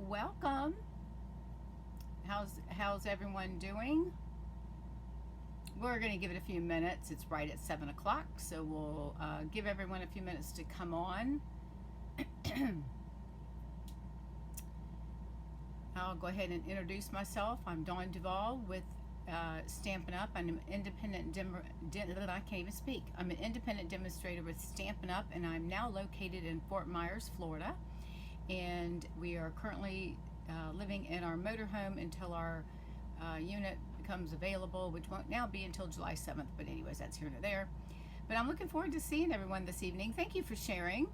welcome. How's everyone doing? We're going to give it a few minutes. It's right at 7 o'clock, so we'll give everyone a few minutes to come on. I'll go ahead and introduce myself. I'm Dawn Duvall with Stampin' Up. I'm an independent I can't even speak. I'm an independent demonstrator with Stampin' Up, and I'm now located in Fort Myers, Florida. And we are currently living in our motorhome until our unit becomes available, which won't now be until July 7th. But anyways, that's here and there. But I'm looking forward to seeing everyone this evening. Thank you for sharing.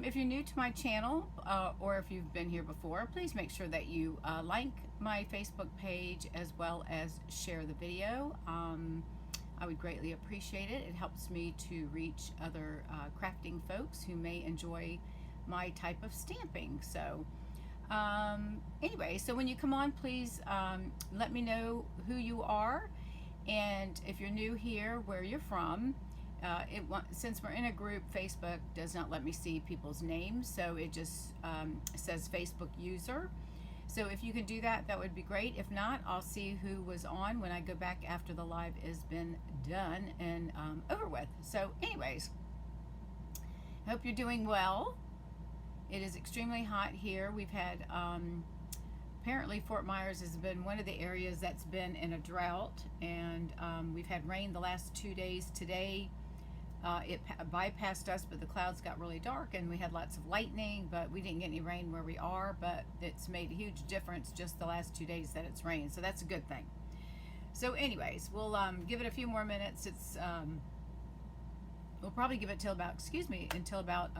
If you're new to my channel, or if you've been here before, please make sure that you like my Facebook page as well as share the video. I would greatly appreciate it. It helps me to reach other crafting folks who may enjoy my type of stamping. So anyway, so when you come on, please let me know who you are, and if you're new here, where you're from. Since we're in a group, Facebook does not let me see people's names, so it just says Facebook user. So if you can do that, that would be great. If not, I'll see who was on when I go back after the live has been done and over with. So anyways, I hope you're doing well. It is extremely hot here. We've had, apparently Fort Myers has been one of the areas that's been in a drought, and we've had rain the last 2 days. Today, it bypassed us, but the clouds got really dark, and we had lots of lightning, but we didn't get any rain where we are, but it's made a huge difference just the last 2 days that it's rained, so that's a good thing. So anyways, we'll give it a few more minutes. It's, we'll probably give it till about, until about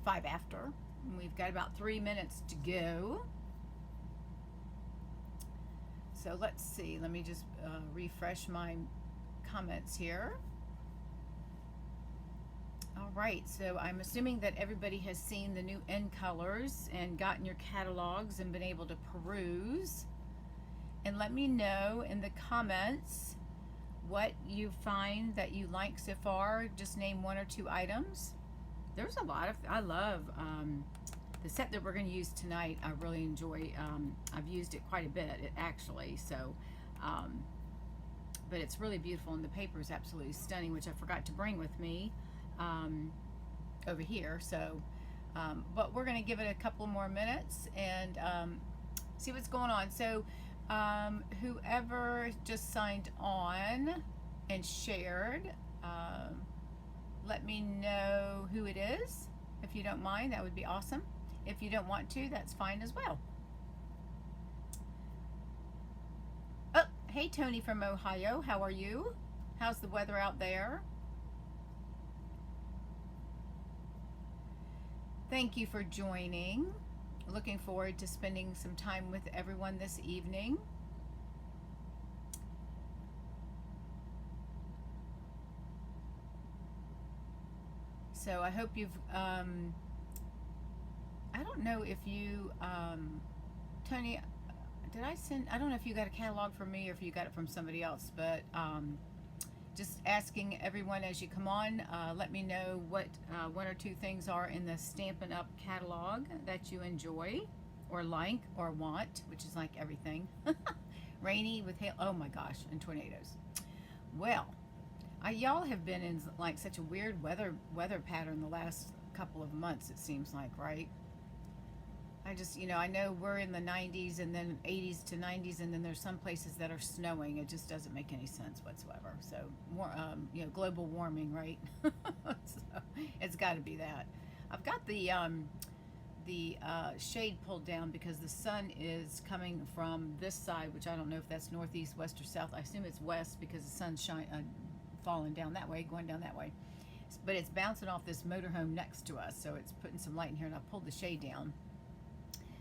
5 after. And we've got about 3 minutes to go. So let's see, let me just refresh my comments here. All right, so I'm assuming that everybody has seen the new end colors and gotten your catalogs and been able to peruse. And let me know in the comments what you find that you like so far. Just name 1 or 2 items. There's a lot of, I love the set that we're going to use tonight. I really enjoy, I've used it quite a bit, actually, so, but it's really beautiful, and the paper is absolutely stunning, which I forgot to bring with me over here, so, but we're going to give it a couple more minutes and see what's going on. So, whoever just signed on and shared, let me know who it is. If you don't mind, that would be awesome. If you don't want to, that's fine as well. Oh, hey Tony from Ohio, how are you? How's the weather out there? Thank you for joining. Looking forward to spending some time with everyone this evening. So I hope you've, I don't know if you, Tony, did I send, I don't know if you got a catalog from me or if you got it from somebody else, but just asking everyone as you come on, let me know what 1 or 2 things are in the Stampin' Up catalog that you enjoy or like or want, which is like everything. Rainy with hail, oh my gosh, and tornadoes. Well, y'all have been in like such a weird weather pattern the last couple of months, it seems like, right? I just, I know we're in the 90s and then 80s to 90s, and then there's some places that are snowing. It just doesn't make any sense whatsoever. So, more, global warming, right? So, it's got to be that. I've got the shade pulled down because the sun is coming from this side, which I don't know if that's northeast, west, or south. I assume it's west because the sun's falling down that way, going down that way, but it's bouncing off this motorhome next to us, so it's putting some light in here, and I pulled the shade down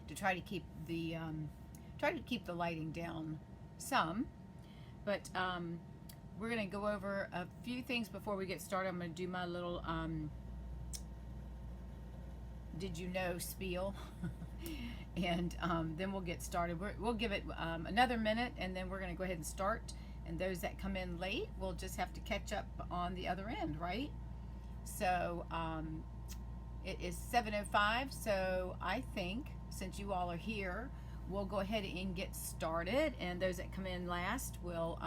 to try to keep the lighting down some. But we're gonna go over a few things before we get started. I'm gonna do my little did you know spiel and then we'll get started. We'll give it another minute, and then we're gonna go ahead and start. And those that come in late will just have to catch up on the other end, right? So It is 7:05, so I think since you all are here, we'll go ahead and get started. And those that come in last will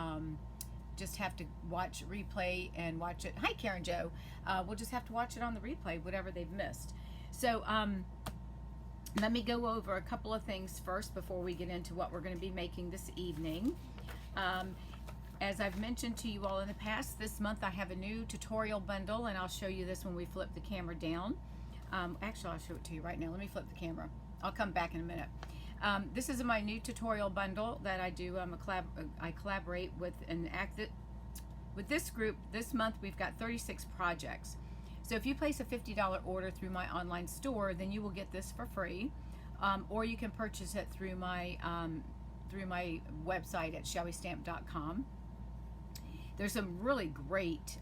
just have to watch replay and watch it. Hi, Karen Joe. We'll just have to watch it on the replay, whatever they've missed. So let me go over a couple of things first before we get into what we're going to be making this evening. As I've mentioned to you all in the past, this month I have a new tutorial bundle, and I'll show you this when we flip the camera down. Actually, I'll show it to you right now. Let me flip the camera. I'll come back in a minute. This is my new tutorial bundle that I do. I collaborate with with this group. This month we've got 36 projects. So if you place a $50 order through my online store, then you will get this for free, or you can purchase it through my website at shallwestamp.com. There's some really great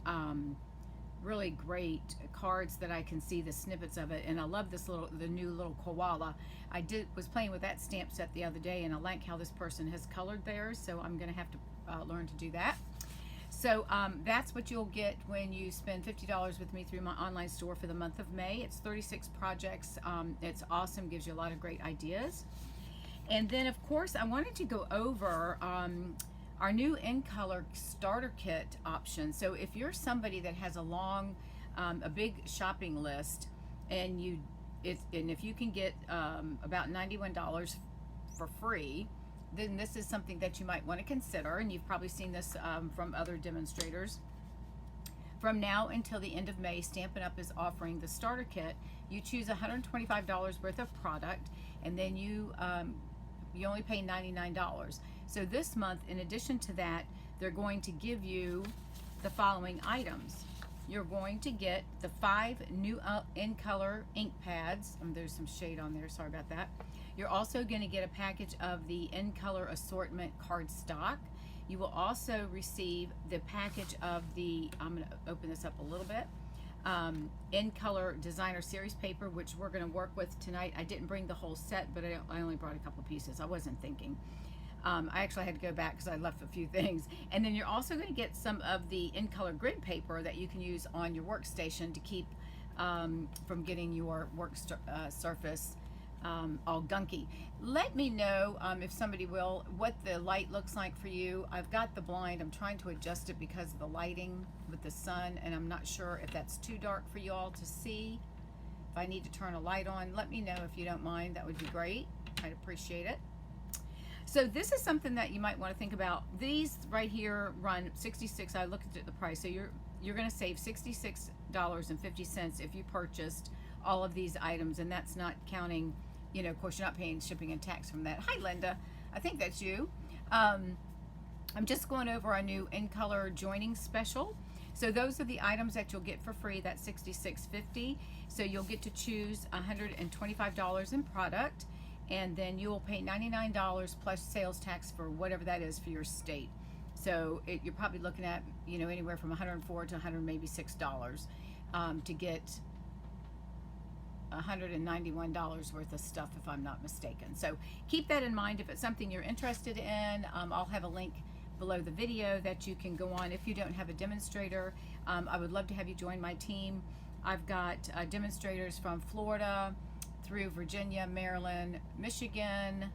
cards that I can see the snippets of it, and I love the new little koala. I was playing with that stamp set the other day, and I like how this person has colored theirs, so I'm gonna have to learn to do that. So that's what you'll get when you spend $50 with me through my online store for the month of May. It's 36 projects. It's awesome, gives you a lot of great ideas. And then of course I wanted to go over our new in color starter kit option. So if you're somebody that has a big shopping list, and if you can get about $91 for free, then this is something that you might want to consider. And you've probably seen this from other demonstrators. From now until the end of May, Stampin' Up! Is offering the starter kit. You choose $125 worth of product, and then you only pay $99. So this month, in addition to that, they're going to give you the following items. You're going to get the 5 new in color ink pads. There's some shade on there, sorry about that. You're also going to get a package of the in color assortment cardstock. You will also receive the package of I'm going to open this up a little bit, in color designer series paper, which we're going to work with tonight. I didn't bring the whole set, but I only brought a couple pieces. I wasn't thinking. I actually had to go back because I left a few things. And then you're also going to get some of the in color grid paper that you can use on your workstation to keep from getting your work surface all gunky. Let me know if somebody will, what the light looks like for you. I've got the blind. I'm trying to adjust it because of the lighting with the sun, and I'm not sure if that's too dark for you all to see. If I need to turn a light on, let me know if you don't mind. That would be great. I'd appreciate it. So this is something that you might want to think about. These right here run $66. I looked at the price. So you're going to save $66.50 if you purchased all of these items, and that's not counting, of course, you're not paying shipping and tax from that. Hi, Linda. I think that's you. I'm just going over our new in color joining special. So those are the items that you'll get for free. That's $66.50. So you'll get to choose $125 in product, and then you will pay $99 plus sales tax for whatever that is for your state. So you're probably looking at anywhere from $104 to $106 to get $191 worth of stuff, if I'm not mistaken. So keep that in mind if it's something you're interested in. I'll have a link below the video that you can go on if you don't have a demonstrator. I would love to have you join my team. I've got demonstrators from Florida through Virginia, Maryland, Michigan.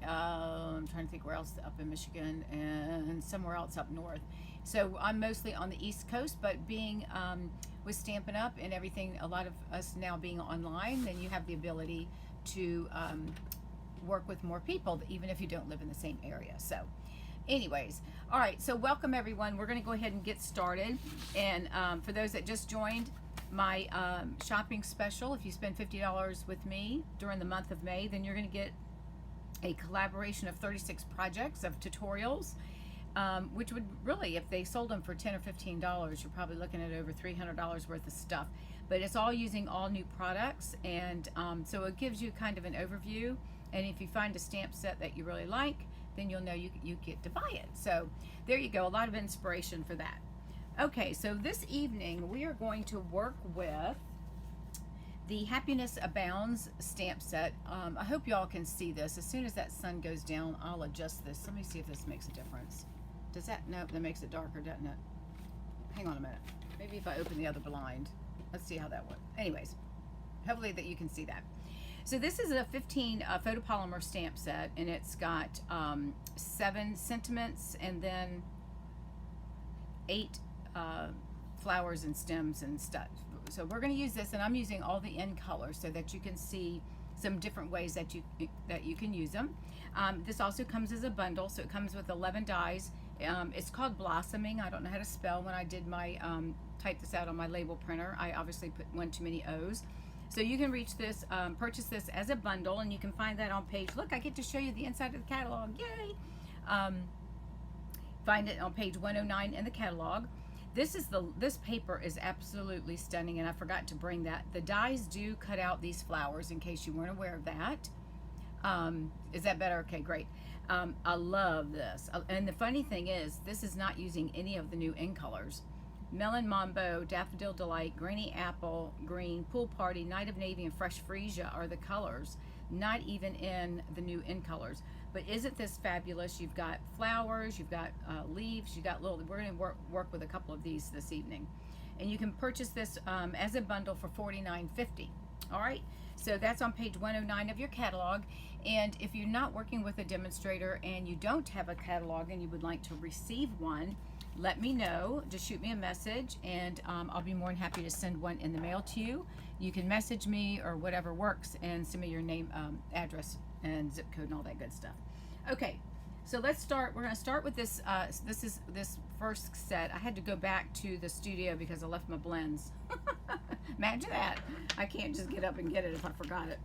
I'm trying to think where else up in Michigan, and somewhere else up north. So I'm mostly on the East Coast, but being with Stampin' Up! And everything, a lot of us now being online, then you have the ability to work with more people, even if you don't live in the same area. So anyways, all right, so welcome everyone. We're going to go ahead and get started. And for those that just joined my shopping special, if you spend $50 with me during the month of May, then you're going to get a collaboration of 36 projects of tutorials, which would really, if they sold them for $10 or $15, you're probably looking at over $300 worth of stuff. But it's all using all new products, and so it gives you kind of an overview. And if you find a stamp set that you really like, then you'll know you get to buy it. So there you go, a lot of inspiration for that. Okay, so this evening we are going to work with the Happiness Abounds stamp set. I hope y'all can see this. As soon as that sun goes down, I'll adjust this. Let me see if this makes a difference. Does that? Nope, that makes it darker, doesn't it? Hang on a minute. Maybe if I open the other blind. Let's see how that works. Anyways, hopefully that you can see that. So this is a 15 photopolymer stamp set, and it's got 7 sentiments and then 8 flowers and stems and stuff. So we're going to use this, and I'm using all the in colors so that you can see some different ways that you can use them. This also comes as a bundle, so it comes with 11 dies. It's called Blossoming. I don't know how to spell. When I did my type this out on my label printer, I obviously put one too many O's. So you can reach this, purchase this as a bundle, and you can find that on page. Look, I get to show you the inside of the catalog. Yay! Find it on page 109 in the catalog. This paper is absolutely stunning, and I forgot to bring that. The dies do cut out these flowers, in case you weren't aware of that. Is that better? Okay, great. I love this. And the funny thing is, this is not using any of the new in colors. Melon Mambo, Daffodil Delight, Granny Apple Green, Pool Party, Night of Navy, and Fresh Freesia are the colors, not even in the new in colors. But isn't this fabulous? You've got flowers, you've got leaves, you've got little, we're going to work with a couple of these this evening. And you can purchase this as a bundle for $49.50. All right, so that's on page 109 of your catalog. And if you're not working with a demonstrator and you don't have a catalog and you would like to receive one, let me know. Just shoot me a message, and I'll be more than happy to send one in the mail to you. You can message me or whatever works and send me your name, address, and zip code and all that good stuff. Okay, so let's start. We're going to start with this. This first set. I had to go back to the studio because I left my blends. Imagine that. I can't just get up and get it if I forgot it.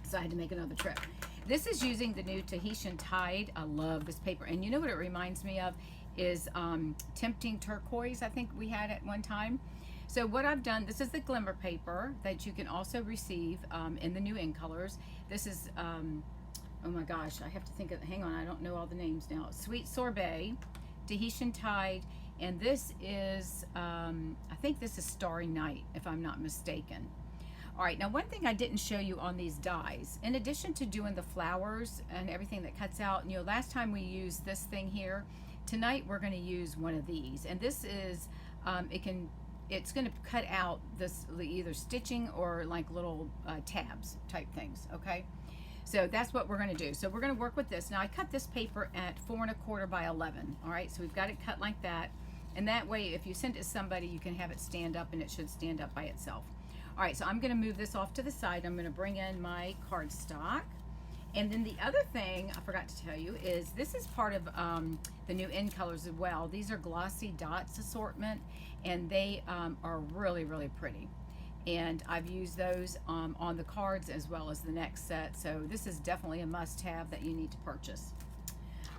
So I had to make another trip. This is using the new Tahitian Tide. I love this paper. And you know what it reminds me of is Tempting Turquoise, I think we had at one time. So what I've done, this is the glimmer paper that you can also receive in the new in colors. This is, oh my gosh, I have to think of, hang on, I don't know all the names now. Sweet Sorbet, Tahitian Tide, and this is, I think this is Starry Night, if I'm not mistaken. All right, now one thing I didn't show you on these dies, in addition to doing the flowers and everything that cuts out, you know, last time we used this thing here, tonight we're going to use one of these, and this is, it's going to cut out this either stitching or like little tabs type things, okay? So that's what we're going to do. So we're going to work with this. Now I cut this paper at 4 1/4 by 11, all right? So we've got it cut like that, and that way if you send it to somebody, you can have it stand up, and it should stand up by itself. All right, so I'm going to move this off to the side. I'm going to bring in my cardstock. And then the other thing I forgot to tell you is this is part of the new in colors as well. These are glossy dots assortment, and they are really, really pretty. And I've used those on the cards as well as the next set. So this is definitely a must-have that you need to purchase.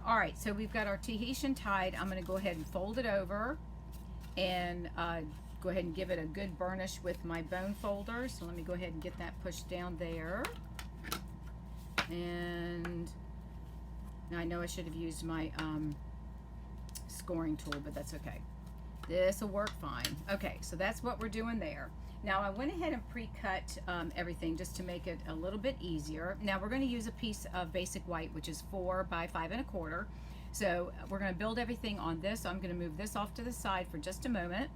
All right, so we've got our Tahitian Tide. I'm going to go ahead and fold it over and go ahead and give it a good burnish with my bone folder. So let me go ahead and get that pushed down there. And now I know I should have used my scoring tool, but that's okay. This will work fine. Okay, so that's what we're doing there. Now I went ahead and pre-cut everything just to make it a little bit easier. Now we're going to use a piece of basic white, which is 4 by 5 1/4. So we're going to build everything on this. So I'm going to move this off to the side for just a moment.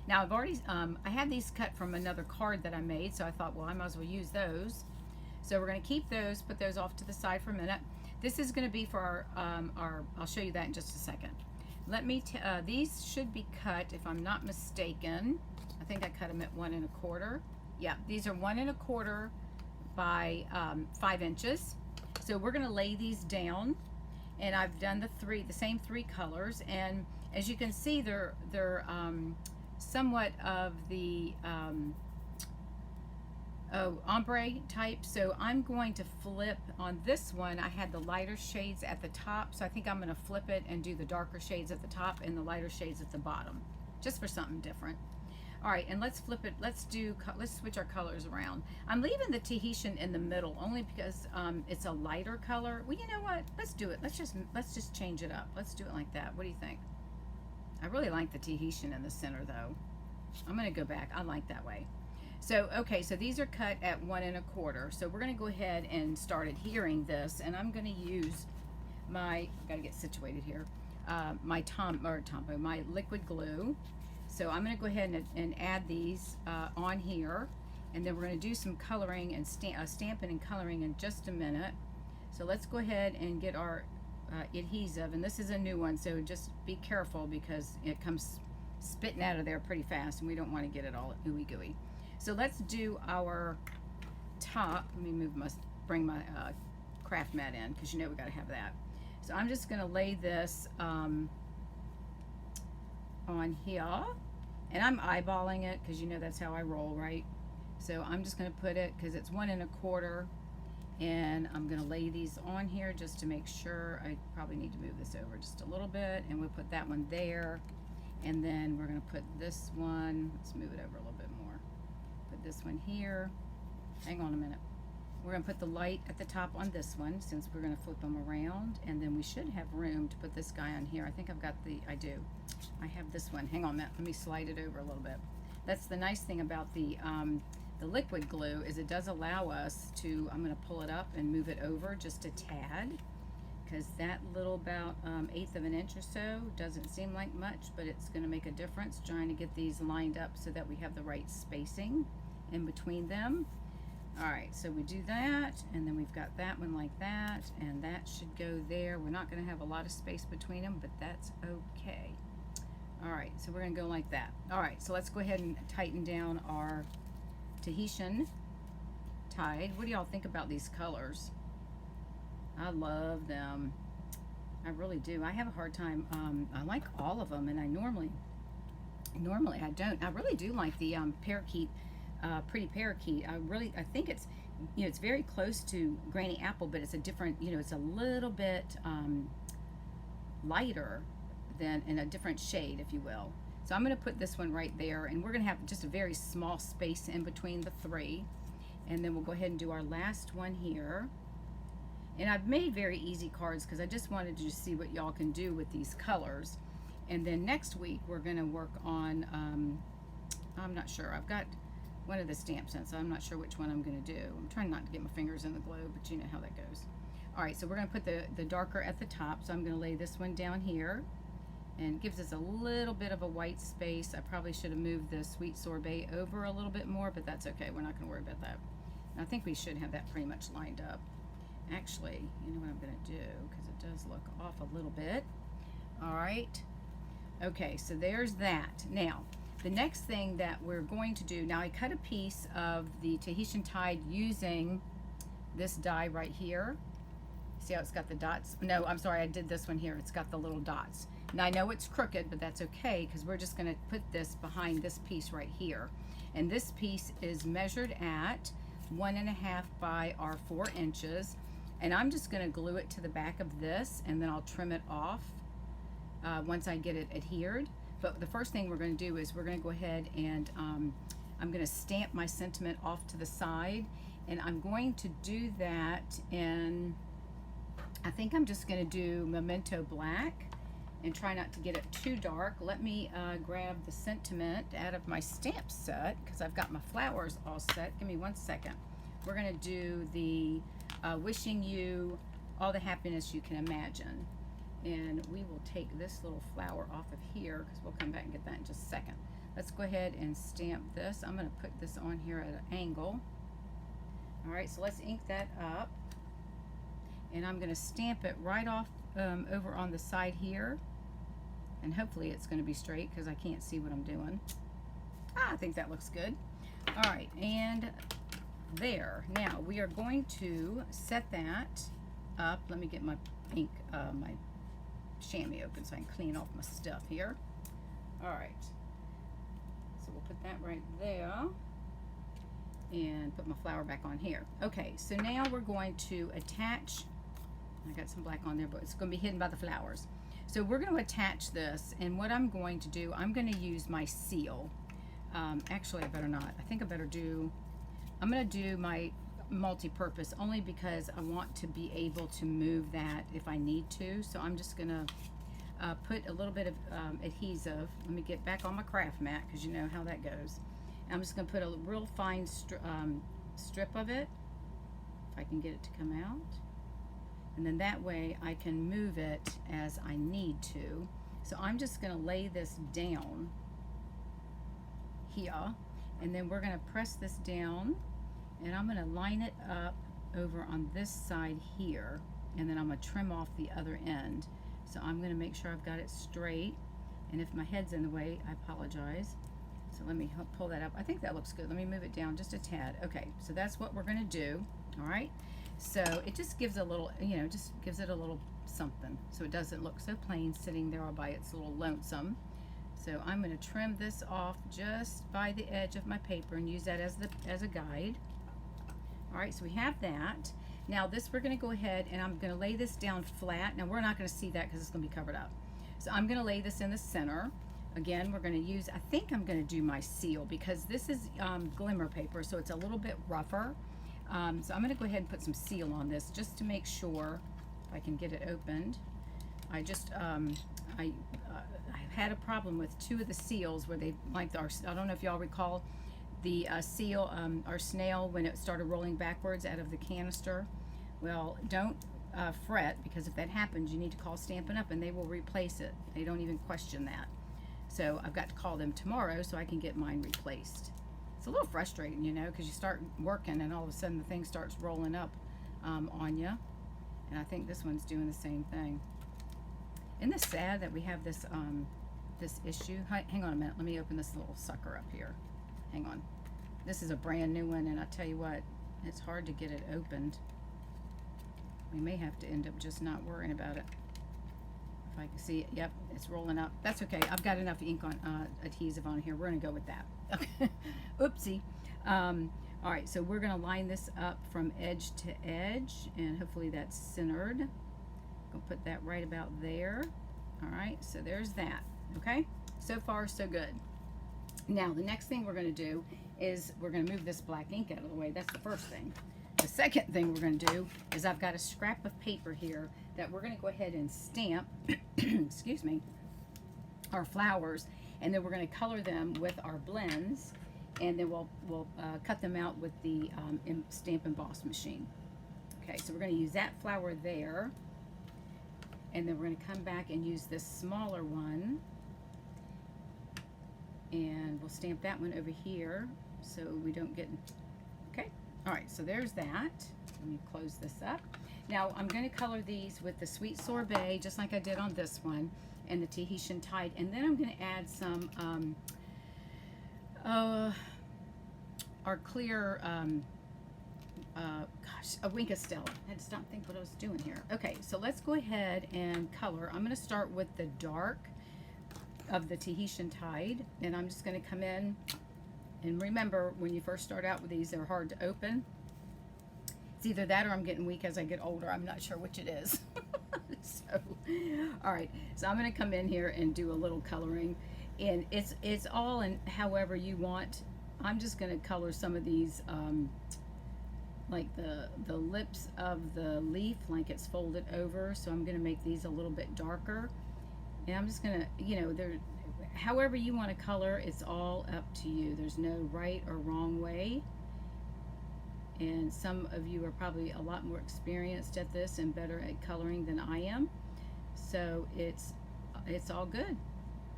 Now I've already, I had these cut from another card that I made, so I thought, well, I might as well use those. So we're going to keep those, put those off to the side for a minute. This is going to be for our, I'll show you that in just a second. Let me, these should be cut, if I'm not mistaken. I think I cut them at 1 1/4. Yeah, these are 1 1/4 by 5 inches. So we're going to lay these down, and I've done the same 3 colors, and as you can see, they're somewhat of the ombre type. So I'm going to flip on this one. I had the lighter shades at the top, so I think I'm going to flip it and do the darker shades at the top and the lighter shades at the bottom, just for something different. All right, and let's flip it. Let's switch our colors around. I'm leaving the Tahitian in the middle only because it's a lighter color. Well, you know what? Let's do it. Let's just change it up. Let's do it like that. What do you think? I really like the Tahitian in the center, though. I'm going to go back. I like that way. So, okay, so these are cut at 1 1/4. So we're going to go ahead and start adhering this, and I'm going to use my, I've got to get situated here, my liquid glue. So I'm going to go ahead and add these on here, and then we're going to do some coloring and stamping and coloring in just a minute. So let's go ahead and get our adhesive, and this is a new one, so just be careful because it comes spitting out of there pretty fast, and we don't want to get it all ooey gooey. So let's do our top. Let me bring my craft mat in, because you know we got to have that. So I'm just going to lay this on here, and I'm eyeballing it because you know that's how I roll, right? So I'm just going to put it, because it's 1 1/4, and I'm going to lay these on here just to make sure. I probably need to move this over just a little bit, and we'll put that one there, and then we're going to put this one, let's move it over a little bit more, put this one here. Hang on a minute. We're going to put the light at the top on this one, since we're going to flip them around, and then we should have room to put this guy on here. I think I've got I have this one. Hang on, Matt. Let me slide it over a little bit. That's the nice thing about the liquid glue, is it does allow us to, I'm going to pull it up and move it over just a tad, because that little about 1/8 of an inch or so doesn't seem like much, but it's going to make a difference trying to get these lined up so that we have the right spacing in between them. Alright, so we do that, and then we've got that one like that, and that should go there. We're not going to have a lot of space between them, but that's okay. Alright, so we're going to go like that. Alright, so let's go ahead and tighten down our Tahitian Tide. What do y'all think about these colors? I love them. I really do. I have a hard time. I like all of them, and I normally I don't. I really do like the parakeet, pretty parakeet. I think it's, you know, it's very close to Granny Apple, but it's a different, you know, it's a little bit lighter than, in a different shade, if you will. So I'm going to put this one right there, and we're going to have just a very small space in between the 3, and then we'll go ahead and do our last one here. And I've made very easy cards because I just wanted to just see what y'all can do with these colors. And then next week we're going to work on, I'm not sure, I've got one of the stamps in, so I'm not sure which one I'm going to do. I'm trying not to get my fingers in the glue, but you know how that goes. Alright, so we're going to put the darker at the top, so I'm going to lay this one down here. And it gives us a little bit of a white space. I probably should have moved the sweet sorbet over a little bit more, but that's okay. We're not going to worry about that. And I think we should have that pretty much lined up. Actually, you know what I'm going to do, because it does look off a little bit. All right. Okay, so there's that. Now, the next thing that we're going to do, now I cut a piece of the Tahitian Tide using this die right here. See how it's got the dots? No, I'm sorry, I did this one here. It's got the little dots. Now I know it's crooked, but that's okay, because we're just going to put this behind this piece right here. And this piece is measured at 1.5 by our 4 inches. And I'm just going to glue it to the back of this, and then I'll trim it off once I get it adhered. But the first thing we're going to do is we're going to go ahead and I'm going to stamp my sentiment off to the side. And I'm going to do that in, I think I'm just going to do Memento Black and try not to get it too dark. Let me grab the sentiment out of my stamp set, because I've got my flowers all set. Give me 1 second. We're going to do the wishing you all the happiness you can imagine. And we will take this little flower off of here, because we'll come back and get that in just a second. Let's go ahead and stamp this. I'm going to put this on here at an angle. Alright, so let's ink that up. And I'm going to stamp it right off over on the side here. And hopefully it's going to be straight, because I can't see what I'm doing. I think that looks good. Alright, and there. Now we are going to set that up. Let me get my ink, my chamois open so I can clean off my stuff here. Alright. So we'll put that right there. And put my flower back on here. Okay, so now we're going to attach, I got some black on there, but it's going to be hidden by the flowers. So we're going to attach this, and what I'm going to do, I'm going to use my seal. Actually, I better not. I think I better do, I'm going to do my multi-purpose only because I want to be able to move that if I need to. So I'm just going to put a little bit of adhesive. Let me get back on my craft mat, because you know how that goes. I'm just going to put a real fine strip of it, if I can get it to come out. And then that way I can move it as I need to. So I'm just going to lay this down here. And then we're going to press this down, and I'm going to line it up over on this side here, and then I'm going to trim off the other end. So I'm going to make sure I've got it straight, and if my head's in the way, I apologize. So let me pull that up. I think that looks good. Let me move it down just a tad. Okay, so that's what we're going to do. All right, so it just gives a little, you know, just gives it a little something, so it doesn't look so plain sitting there all by its little lonesome. So I'm going to trim this off just by the edge of my paper and use that as a guide. All right, so we have that. Now this, we're going to go ahead and I'm going to lay this down flat. Now we're not going to see that because it's going to be covered up. So I'm going to lay this in the center. Again, we're going to use, I think I'm going to do my seal because this is glimmer paper, so it's a little bit rougher. So I'm going to go ahead and put some seal on this just to make sure if I can get it opened. I just, I've had a problem with two of the seals where they, like our, I don't know if y'all recall the seal, our snail, when it started rolling backwards out of the canister. Well, don't fret, because if that happens, you need to call Stampin' Up! And they will replace it. They don't even question that. So I've got to call them tomorrow so I can get mine replaced. It's a little frustrating, you know, because you start working and all of a sudden the thing starts rolling up on you. And I think this one's doing the same thing. Isn't this sad that we have this this issue? Hang on a minute. Let me open this little sucker up here. Hang on. This is a brand new one, and I tell you what, it's hard to get it opened. We may have to end up just not worrying about it. If I can see it, yep, it's rolling up. That's okay. I've got enough ink on adhesive on here. We're gonna go with that. Okay. Oopsie. All right, so we're gonna line this up from edge to edge, and hopefully that's centered. Gonna put that right about there. All right, so there's that. Okay, so far so good. Now the next thing we're going to do is we're going to move this black ink out of the way. That's the first thing. The second thing we're going to do is I've got a scrap of paper here that we're going to go ahead and stamp excuse me, our flowers, and then we're going to color them with our blends, and then we'll cut them out with the Stamp Emboss machine. Okay, so we're going to use that flower there, and then we're going to come back and use this smaller one, and we'll stamp that one over here so we don't get, okay, all right, so there's that. Let me close this up. Now I'm going to color these with the Sweet Sorbet just like I did on this one, and the Tahitian Tide, and then I'm going to add some our clear gosh, a Wink of Stella. I had to stop and think what I was doing here. Okay, so let's go ahead and color. I'm going to start with the dark of the Tahitian Tide, and I'm just going to come in, and remember, when you first start out with these, they're hard to open. It's either that or I'm getting weak as I get older. I'm not sure which it is. So, all right, so I'm going to come in here and do a little coloring, and it's all in however you want. I'm just going to color some of these like the lips of the leaf, like it's folded over, so I'm going to make these a little bit darker. And I'm just gonna, you know, however you want to color, it's all up to you. There's no right or wrong way. And some of you are probably a lot more experienced at this and better at coloring than I am. So it's all good.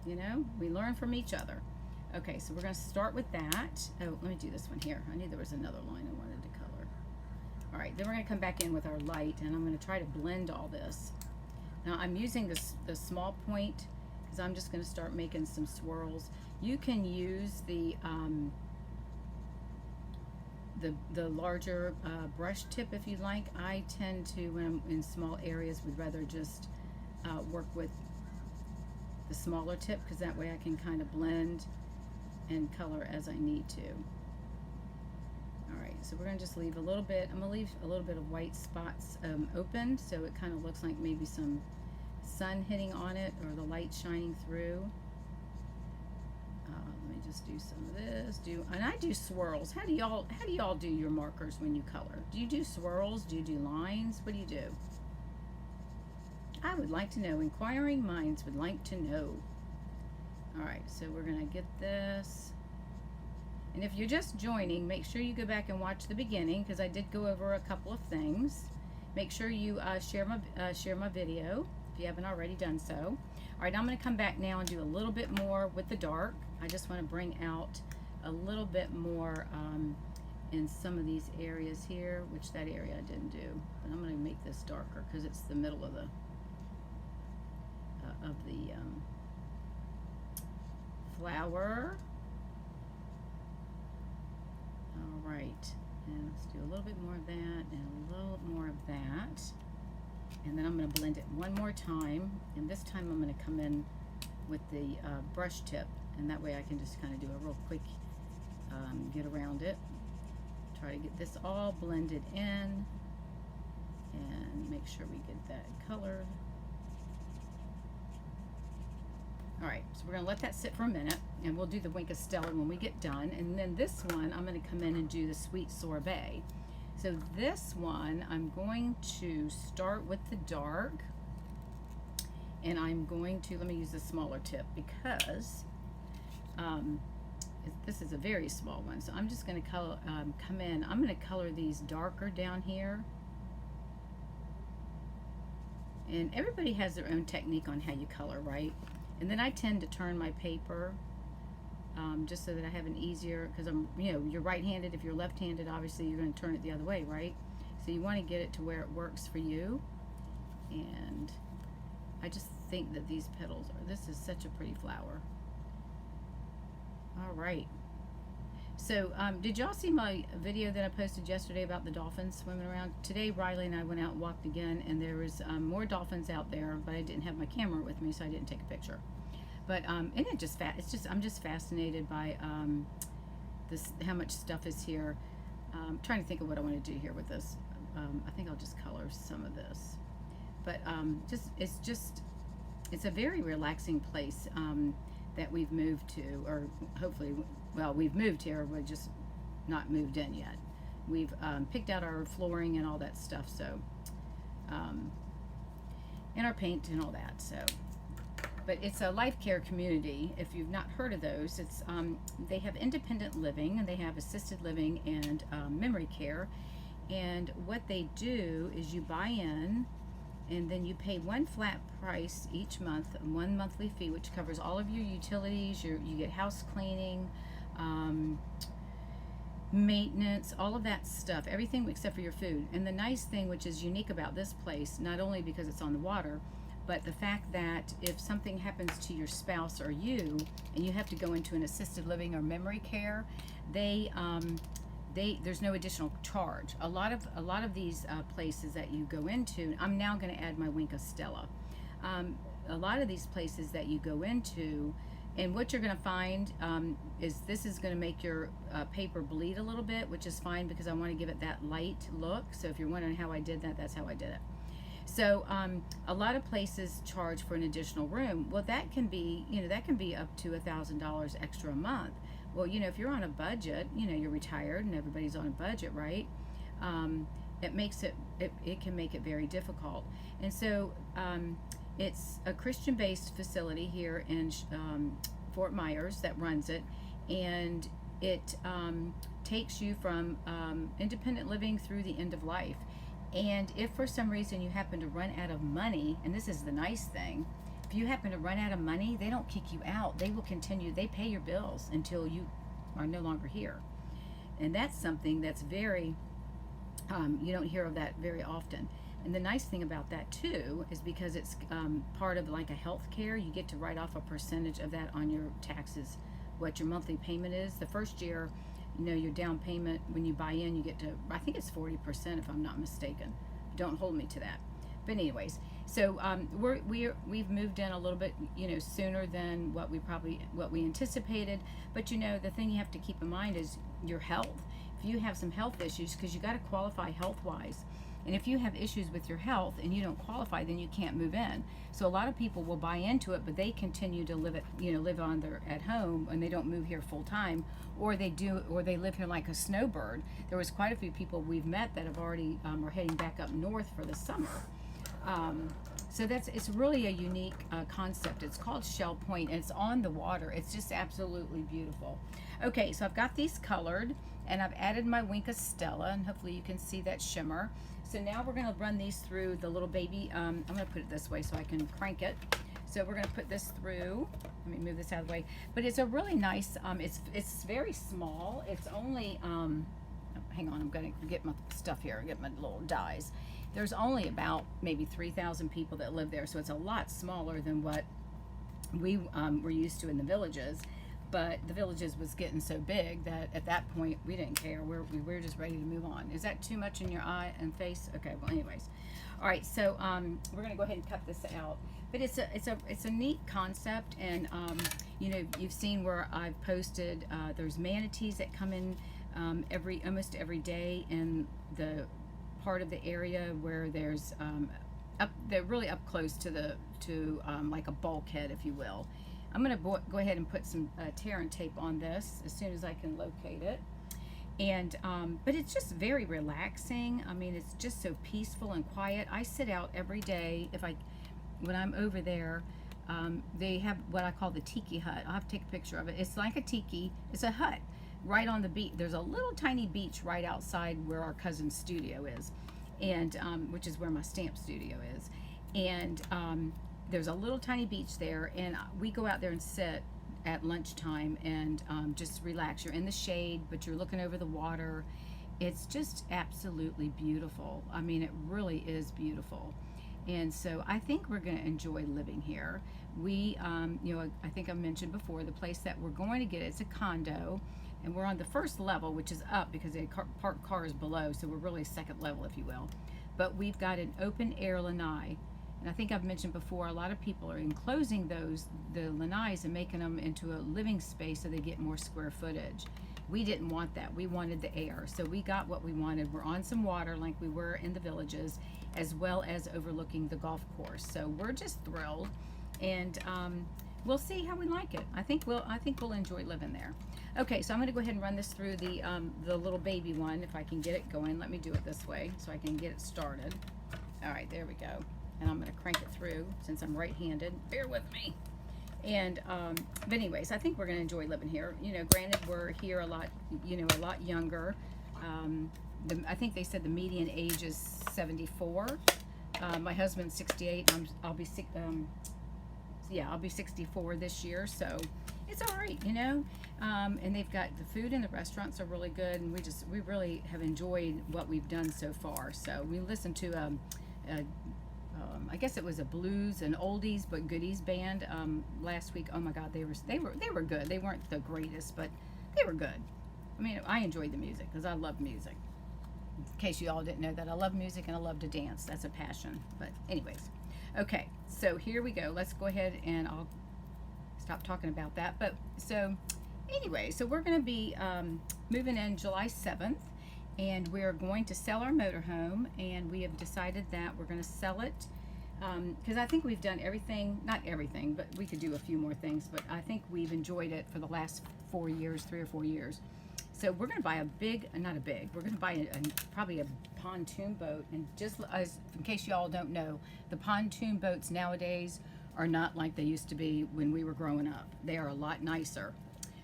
You know, we learn from each other. Okay, so we're gonna start with that. Oh, let me do this one here. I knew there was another line I wanted to color. All right, then we're gonna come back in with our light, and I'm gonna try to blend all this. Now I'm using the small point because I'm just going to start making some swirls. You can use the larger brush tip if you like. I tend to, when I'm in small areas, would rather just work with the smaller tip, because that way I can kind of blend and color as I need to. Alright, so we're going to just leave a little bit. I'm going to leave a little bit of white spots open, so it kind of looks like maybe some sun hitting on it or the light shining through. Let me just do some of this. And I do swirls. How do y'all do your markers when you color? Do you do swirls? Do you do lines? What do you do? I would like to know. Inquiring minds would like to know. Alright, so we're going to get this. And if you're just joining, make sure you go back and watch the beginning, because I did go over a couple of things. Make sure you share my video if you haven't already done so. All right, I'm going to come back now and do a little bit more with the dark. I just want to bring out a little bit more in some of these areas here, which that area I didn't do. But I'm going to make this darker because it's the middle of the flower. All right, and let's do a little bit more of that and a little more of that. And then I'm going to blend it one more time, and this time I'm going to come in with the brush tip, and that way I can just kind of do a real quick get around it. Try to get this all blended in and make sure we get that colored. Alright, so we're going to let that sit for a minute, and we'll do the Wink of Stella when we get done. And then this one, I'm going to come in and do the Sweet Sorbet. So this one, I'm going to start with the dark, and I'm going to, let me use a smaller tip because this is a very small one. So I'm just going to color, come in, I'm going to color these darker down here. And everybody has their own technique on how you color, right? And then I tend to turn my paper just so that I have an easier, because I'm, you know, you're right-handed. If you're left-handed, obviously you're going to turn it the other way, right? So you want to get it to where it works for you. And I just think that these petals are, this is such a pretty flower. All right. So did y'all see my video that I posted yesterday about the dolphins swimming around? Today Riley and I went out and walked again, and there was more dolphins out there, but I didn't have my camera with me, so I didn't take a picture. But and it just I'm just fascinated by this, how much stuff is here. Trying to think of what I want to do here with this. I think I'll just color some of this. But it's a very relaxing place that we've moved to, or hopefully, well, we've moved here, we're just not moved in yet. We've picked out our flooring and all that stuff, so, and our paint and all that, so. But it's a life care community. If you've not heard of those, it's they have independent living, and they have assisted living and memory care. And what they do is you buy in, and then you pay one flat price each month, one monthly fee, which covers all of your utilities. You get house cleaning, maintenance, all of that stuff, everything except for your food. And the nice thing, which is unique about this place, not only because it's on the water, but the fact that if something happens to your spouse or you, and you have to go into an assisted living or memory care, there's no additional charge. A lot of these places that you go into, I'm now going to add my Wink of Stella. A lot of these places that you go into, and what you're going to find is this is going to make your paper bleed a little bit, which is fine because I want to give it that light look. So if you're wondering how I did that, that's how I did it. So a lot of places charge for an additional room. Well, that can be, that can be up to $1,000 extra a month. Well, if you're on a budget, you're retired and everybody's on a budget, right? It makes it can make it very difficult. And so it's a Christian-based facility here in Fort Myers that runs it, and it takes you from independent living through the end of life. And if for some reason you happen to run out of money, and this is the nice thing, if you happen to run out of money, they don't kick you out. They will continue. They pay your bills until you are no longer here. And that's something that's very, you don't hear of that very often. And the nice thing about that too is because it's part of like a health care, you get to write off a percentage of that on your taxes, what your monthly payment is. The first year, your down payment, when you buy in, you get to, I think it's 40% if I'm not mistaken. Don't hold me to that. But anyways, so we've moved in a little bit, sooner than what we anticipated. But the thing you have to keep in mind is your health. If you have some health issues, because you got to qualify health-wise. And if you have issues with your health and you don't qualify, then you can't move in. So a lot of people will buy into it, but they continue to live at home, and they don't move here full time, or they live here like a snowbird. There was quite a few people we've met that have already are heading back up north for the summer. So it's really a unique concept. It's called Shell Point, and it's on the water. It's just absolutely beautiful. Okay, so I've got these colored, and I've added my Wink of Stella, and hopefully you can see that shimmer. So now we're going to run these through the little baby, I'm going to put it this way so I can crank it. So we're going to put this through. Let me move this out of the way. But it's a really nice, it's very small. It's only, hang on, I'm going to get my stuff here, get my little dies. There's only about maybe 3,000 people that live there, so it's a lot smaller than what we were used to in the villages. But the villages was getting so big that at that point we didn't care. We were just ready to move on. Is that too much in your eye and face? Okay, well anyways. All right, so we're gonna go ahead and cut this out. But it's a neat concept, and you know, you've seen where I've posted there's manatees that come in almost every day in the part of the area where there's they're really up close to like a bulkhead, if you will. I'm going to go ahead and put some tear and tape on this as soon as I can locate it. And but it's just very relaxing. I mean, it's just so peaceful and quiet. I sit out every day when I'm over there. They have what I call the tiki hut. I'll have to take a picture of it. It's like a tiki. It's a hut right on the beach. There's a little tiny beach right outside where our cousin's studio is, and which is where my stamp studio is. And there's a little tiny beach there, and we go out there and sit at lunchtime and just relax. You're in the shade, but you're looking over the water. It's just absolutely beautiful. I mean, it really is beautiful. And so I think we're going to enjoy living here. We, you know, I think I mentioned before, the place that we're going to get, it's a condo, and we're on the first level, which is up because they park cars below, so we're really second level, if you will. But we've got an open air lanai. And I think I've mentioned before, a lot of people are enclosing the lanais and making them into a living space so they get more square footage. We didn't want that. We wanted the air. So we got what we wanted. We're on some water like we were in the villages, as well as overlooking the golf course. So we're just thrilled, and we'll see how we like it. I think we'll enjoy living there. Okay, so I'm going to go ahead and run this through the little baby one, if I can get it going. Let me do it this way so I can get it started. All right, there we go. And I'm going to crank it through since I'm right-handed. Bear with me. And but anyways, I think we're going to enjoy living here. You know, granted, we're here a lot younger. I think they said the median age is 74. My husband's 68. And I'll be 64 this year, so it's all right, you know. And they've got the food in the restaurants are really good, and we really have enjoyed what we've done so far. So we listened to I guess it was a blues and oldies but goodies band last week. Oh my God, they were good. They weren't the greatest, but they were good. I mean, I enjoyed the music because I love music. In case you all didn't know that, I love music and I love to dance. That's a passion. But anyways, okay, so here we go. Let's go ahead and I'll stop talking about that. But so anyway, so we're going to be moving in July 7th. And we're going to sell our motorhome, and we have decided that we're going to sell it because I think we've done everything, not everything, but we could do a few more things, but I think we've enjoyed it for the last 4 years, 3 or 4 years. So we're going to buy we're going to buy probably a pontoon boat. And just as, in case you all don't know, the pontoon boats nowadays are not like they used to be when we were growing up. They are a lot nicer.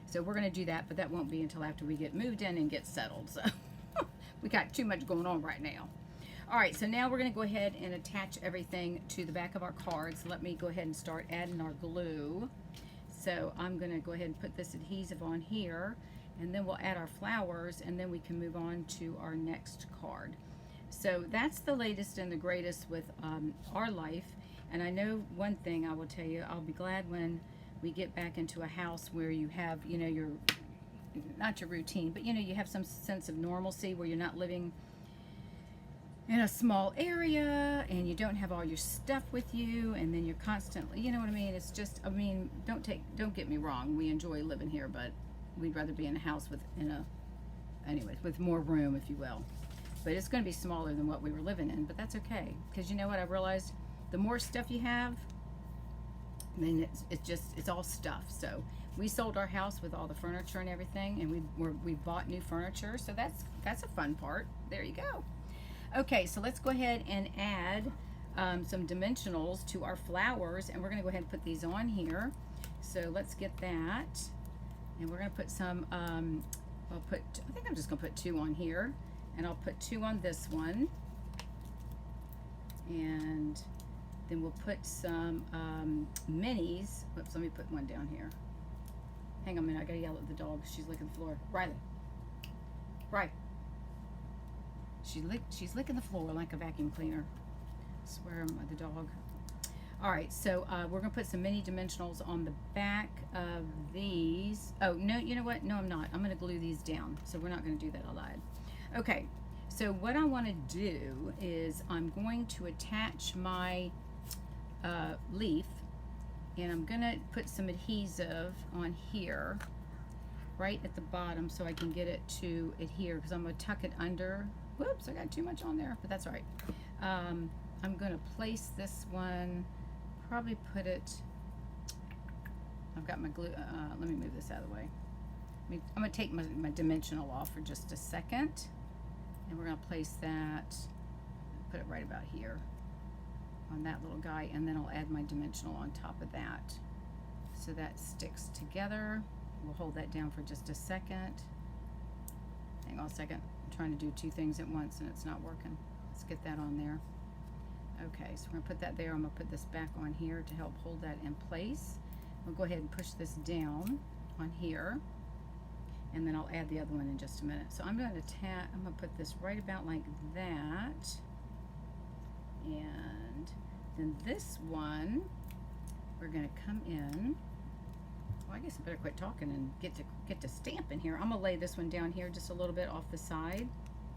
So we're going to do that, but that won't be until after we get moved in and get settled. So we got too much going on right now. All right, so now we're going to go ahead and attach everything to the back of our cards. Let me go ahead and start adding our glue. So I'm going to go ahead and put this adhesive on here, and then we'll add our flowers, and then we can move on to our next card. So that's the latest and the greatest with our life. And I know one thing I will tell you, I'll be glad when we get back into a house where you have, you know, not your routine, but you know, you have some sense of normalcy where you're not living in a small area and you don't have all your stuff with you, and then you're constantly, you know what I mean? It's just, I mean, don't get me wrong, we enjoy living here, but we'd rather be in a house with more room, if you will. But it's going to be smaller than what we were living in, but that's okay, because you know what I realized? The more stuff you have, then it's all stuff. So we sold our house with all the furniture and everything, and we bought new furniture, so that's a fun part. There you go. Okay, so let's go ahead and add some dimensionals to our flowers, and we're going to go ahead and put these on here. So let's get that, and we're going to put some. I think I'm just going to put 2 on here, and I'll put 2 on this one, and Then we'll put some minis. Whoops, let me put one down here. Hang on a minute, I gotta yell at the dog. She's licking the floor. Riley. Right. She's licking the floor like a vacuum cleaner. I swear I'm the dog. All right, so we're gonna put some mini dimensionals on the back of these. Oh, no, you know what? No, I'm not. I'm gonna glue these down, so we're not gonna do that aloud. Okay, so what I wanna do is I'm going to attach my leaf, and I'm gonna put some adhesive on here, right at the bottom, so I can get it to adhere, because I'm gonna tuck it under. Whoops, I got too much on there, but that's all right. I'm gonna place this one, probably put it, I've got my glue, let me move this out of the way. I'm gonna take my dimensional off for just a second, and we're gonna place that, put it right about here on that little guy, and then I'll add my dimensional on top of that. So that sticks together. We'll hold that down for just a second. Hang on a second. I'm trying to do two things at once and it's not working. Let's get that on there. Okay, so we're gonna put that there. I'm gonna put this back on here to help hold that in place. We'll go ahead and push this down on here, and then I'll add the other one in just a minute. So I'm gonna put this right about like that, and then this one we're gonna come in. Well, I guess I better quit talking and get to stamping here. I'm gonna lay this one down here just a little bit off the side.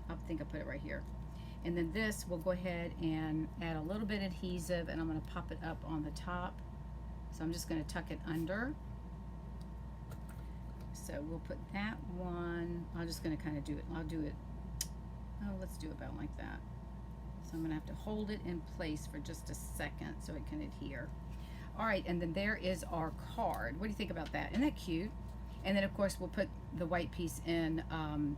I think I put it right here. And then this, we'll go ahead and add a little bit of adhesive, and I'm gonna pop it up on the top. So I'm just gonna tuck it under. So we'll put that one, I'm just gonna kind of do it, let's do about like that. So I'm gonna have to hold it in place for just a second so it can adhere. All right, and then there is our card. What do you think about that? Isn't that cute? And then of course we'll put the white piece in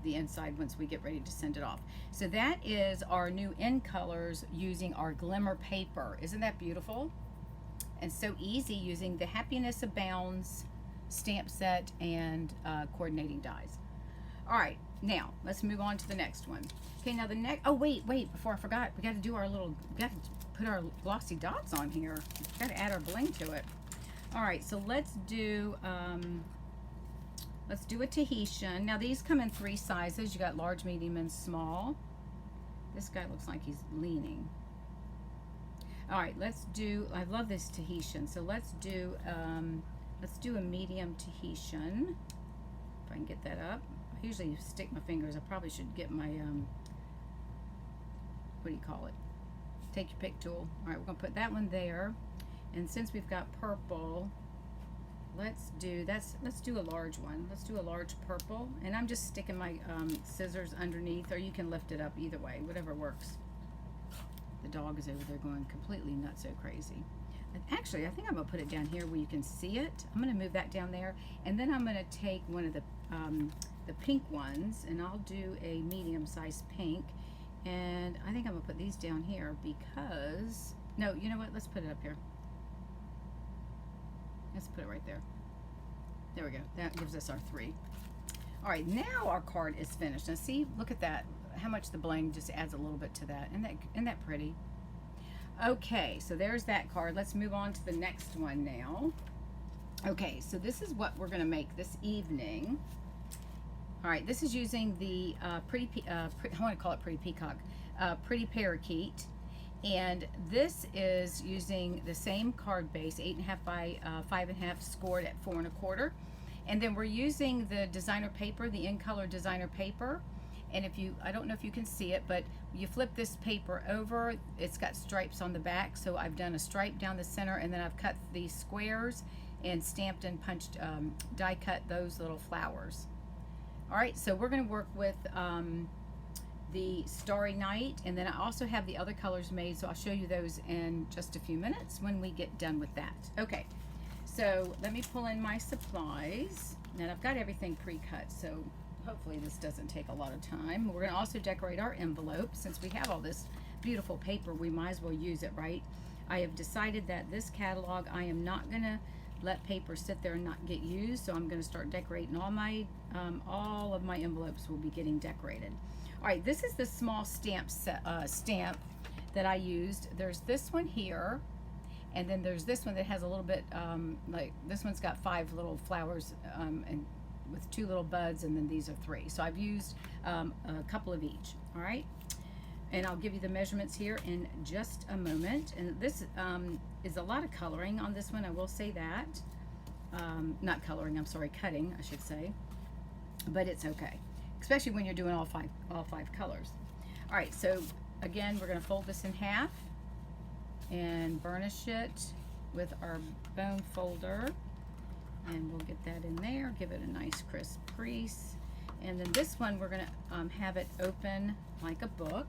the inside once we get ready to send it off. So that is our new end colors using our glimmer paper. Isn't that beautiful? And so easy using the Happiness Abounds stamp set and coordinating dies. All right, now let's move on to the next one. Okay, now the next, oh wait, before I forgot, we got to do our little, we got to put our glossy dots on here. We got to add our bling to it. All right, so let's do a Tahitian. Now these come in 3 sizes. You got large, medium, and small. This guy looks like he's leaning. All right, let's do, I love this Tahitian. So let's do a medium Tahitian. If I can get that up. I usually stick my fingers. I probably should get my, what do you call it? Take your pick tool. All right, we're gonna put that one there. And since we've got purple, let's do a large one. Let's do a large purple. And I'm just sticking my scissors underneath, or you can lift it up either way, whatever works. The dog is over there going completely nuts, so crazy. And actually, I think I'm gonna put it down here where you can see it. I'm gonna move that down there, and then I'm gonna take one of the pink ones, and I'll do a medium-sized pink. And I think I'm gonna put these down here because, no, you know what? Let's put it up here. Let's put it right there. There we go. That gives us our 3. All right, now our card is finished. Now see, look at that. How much the bling just adds a little bit to that. Isn't that pretty? Okay, so there's that card. Let's move on to the next one now. Okay, so this is what we're gonna make this evening. All right, this is using the I want to call it Pretty Peacock, Pretty Parakeet. And this is using the same card base, 8.5 by 5.5, scored at 4 1/4. And then we're using the designer paper, the in color designer paper. And if you, I don't know if you can see it, but you flip this paper over, it's got stripes on the back. So I've done a stripe down the center, and then I've cut these squares and stamped and punched, die cut those little flowers. All right, so we're gonna work with the Starry Night, and then I also have the other colors made, so I'll show you those in just a few minutes when we get done with that. Okay, so let me pull in my supplies, and I've got everything pre-cut, so hopefully this doesn't take a lot of time. We're gonna also decorate our envelope. Since we have all this beautiful paper, we might as well use it, right? I have decided that this catalog, I am not gonna let paper sit there and not get used, so I'm gonna start decorating all of my envelopes will be getting decorated. All right, this is the small stamp that I used. There's this one here, And then there's this one that has a little bit, like this one's got 5 little flowers, and with 2 little buds, and then these are 3. So I've used a couple of each. All right. And I'll give you the measurements here in just a moment. And this is a lot of coloring on this one, I will say that. Not coloring, I'm sorry, cutting, I should say. But it's okay, especially when you're doing all five colors. All right, so again, we're going to fold this in half and burnish it with our bone folder. And we'll get that in there, give it a nice crisp crease. And then this one, we're going to have it open like a book.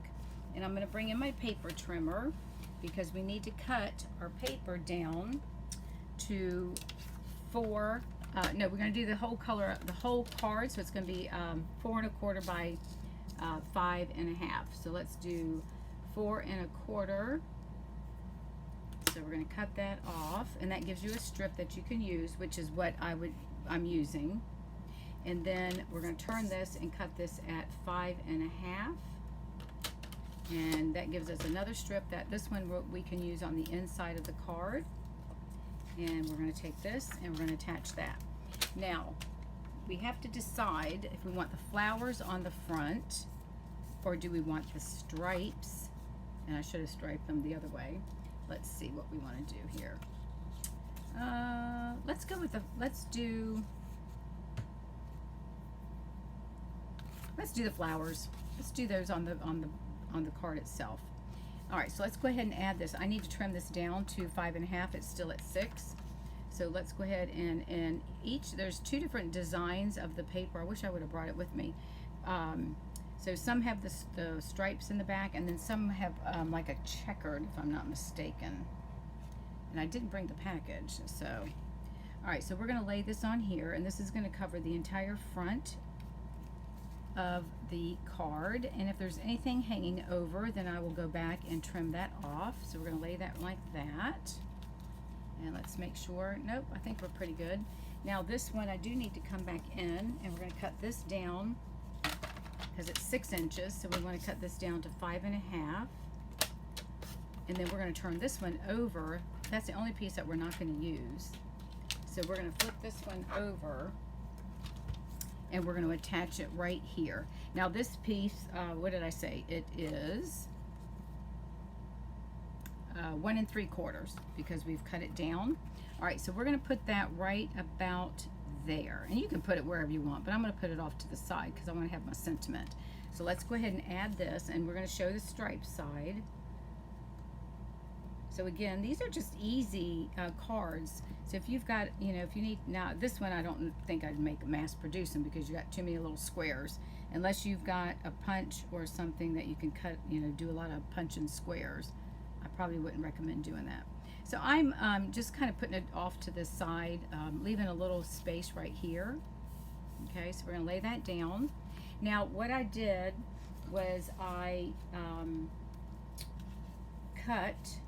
And I'm going to bring in my paper trimmer because we need to cut our paper down to 4. No, we're going to do the whole color, the whole card. So it's going to be 4 1/4 by 5 1/2. So let's do 4 1/4. So we're going to cut that off, and that gives you a strip that you can use, which is what I'm using. And then we're going to turn this and cut this at 5 1/2. And that gives us another strip that this one we can use on the inside of the card. And we're going to take this and we're going to attach that. Now, we have to decide if we want the flowers on the front or do we want the stripes. And I should have striped them the other way. Let's see what we want to do here. Let's go with let's do the flowers. Let's do those on the card itself. All right, so let's go ahead and add this. I need to trim this down to 5 1/2. It's still at 6. So let's go ahead and there's 2 different designs of the paper. I wish I would have brought it with me. So some have the stripes in the back, and then some have like a checkered, if I'm not mistaken. And I didn't bring the package, so. All right, so we're gonna lay this on here, and this is gonna cover the entire front of the card. And if there's anything hanging over, then I will go back and trim that off. So we're gonna lay that like that. And let's make sure, nope, I think we're pretty good. Now this one, I do need to come back in, and we're gonna cut this down because it's 6 inches. So we wanna cut this down to 5 1/2. And then we're gonna turn this one over. That's the only piece that we're not gonna use. So we're gonna flip this one over, and we're going to attach it right here. Now this piece, what did I say? It is 1 3/4 because we've cut it down. All right, so we're going to put that right about there. And you can put it wherever you want, but I'm going to put it off to the side because I want to have my sentiment. So let's go ahead and add this, and we're going to show the stripe side. So again, these are just easy cards. So if you've got, if you need, now this one I don't think I'd make mass produce them because you got too many little squares. Unless you've got a punch or something that you can cut, do a lot of punching squares. I probably wouldn't recommend doing that. So I'm just kind of putting it off to the side, leaving a little space right here. Okay, so we're gonna lay that down. Now what I did was I cut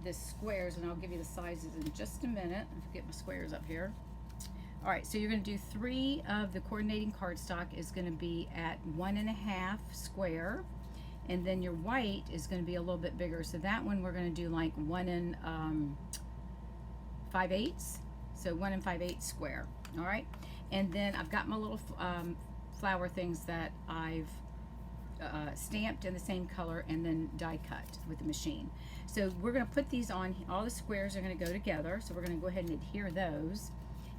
the squares, and I'll give you the sizes in just a minute. I'll get my squares up here. All right, so you're going to do 3 of the coordinating cardstock is going to be at 1 1/2 square, and then your white is going to be a little bit bigger. So that one we're going to do like 1 5/8, so 1 5/8 square. All right, and then I've got my little flower things that I've stamped in the same color and then die cut with the machine. So we're going to put these on, all the squares are going to go together, so we're going to go ahead and adhere those,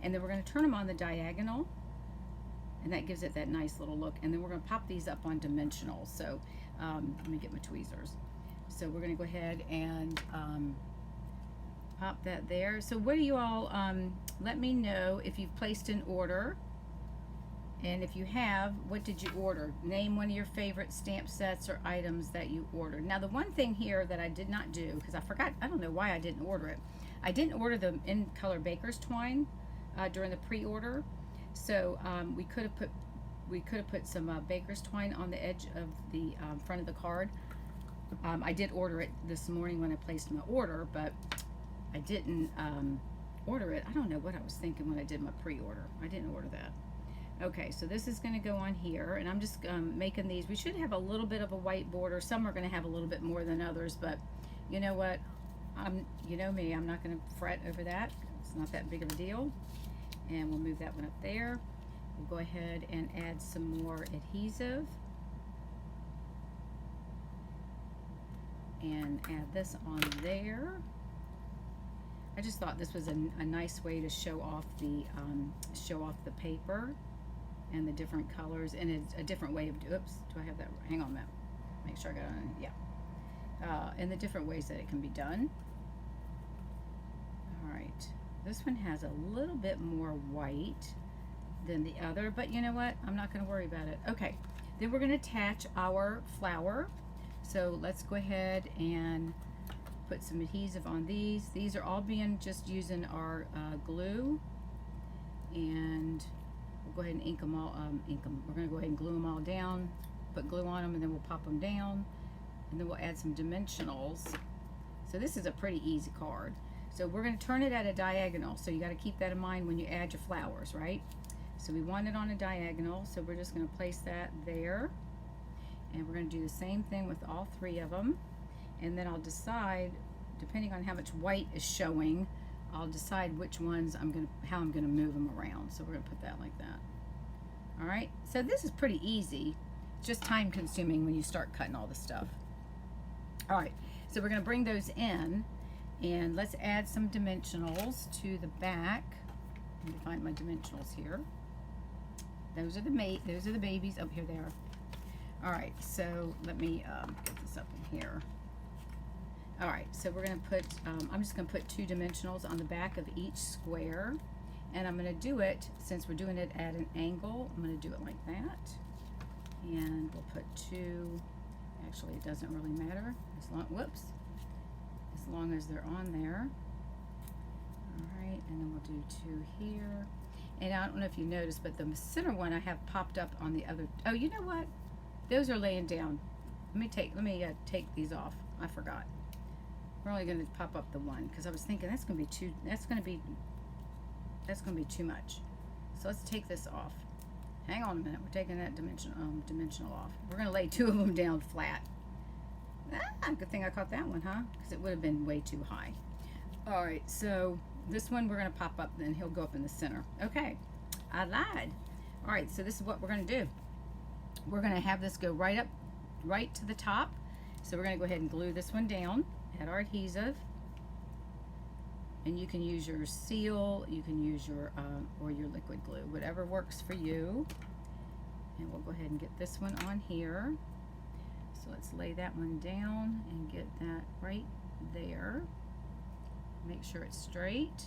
and then we're going to turn them on the diagonal, and that gives it that nice little look. And then we're going to pop these up on dimensional. So let me get my tweezers. So we're going to go ahead and pop that there. So what do you all, let me know if you've placed an order. And if you have, what did you order? Name one of your favorite stamp sets or items that you ordered. Now the one thing here that I did not do, because I forgot, I don't know why I didn't order it. I didn't order the in color baker's twine during the pre-order. So we could have put some baker's twine on the edge of the front of the card. I did order it this morning when I placed my order, but I didn't order it. I don't know what I was thinking when I did my pre-order. I didn't order that. Okay, so this is going to go on here, and I'm just making these. We should have a little bit of a white border. Some are going to have a little bit more than others, but you know what? You know me, I'm not going to fret over that. It's not that big of a deal. And we'll move that one up there. We'll go ahead and add some more adhesive. And add this on there. I just thought this was a nice way to show off the paper and the different colors, and it's a different way of, oops, do I have that, hang on a minute, make sure I got it on, yeah. And the different ways that it can be done. Alright, this one has a little bit more white than the other, but you know what, I'm not going to worry about it. Okay, then we're going to attach our flower. So let's go ahead and put some adhesive on these. These are all being just using our glue, and we'll go ahead and ink them all. We're going to go ahead and glue them all down, put glue on them, and then we'll pop them down, and then we'll add some dimensionals. So this is a pretty easy card. So we're going to turn it at a diagonal. So you got to keep that in mind when you add your flowers, right? So we want it on a diagonal. So we're just going to place that there. And we're going to do the same thing with all three of them. And then I'll decide, depending on how much white is showing, I'll decide which ones how I'm going to move them around. So we're going to put that like that. All right. So this is pretty easy. It's just time consuming when you start cutting all the stuff. All right. So we're going to bring those in, and let's add some dimensionals to the back. Let me find my dimensionals here. Those are the babies. Oh, here they are. All right, so let me get this up in here. All right, so we're going to put, I'm just going to put 2 dimensionals on the back of each square. And I'm going to do it, since we're doing it at an angle, I'm going to do it like that. And we'll put 2, actually it doesn't really matter, as long as they're on there. All right, and then we'll do 2 here. And I don't know if you noticed, but the center one I have popped up on the other, oh, you know what? Those are laying down. Let me take these off. I forgot. We're only going to pop up the one because I was thinking that's going to be too much. So let's take this off. Hang on a minute. We're taking that dimensional off. We're going to lay 2 of them down flat. Good thing I caught that one, huh? Because it would have been way too high. All right. So this one we're going to pop up, then he'll go up in the center. Okay. I lied. All right. So this is what we're going to do. We're going to have this go right to the top. So we're going to go ahead and glue this one down, add our adhesive, and you can use your seal, you can use your or your liquid glue, whatever works for you. And we'll go ahead and get this one on here. So let's lay that one down and get that right there. Make sure it's straight.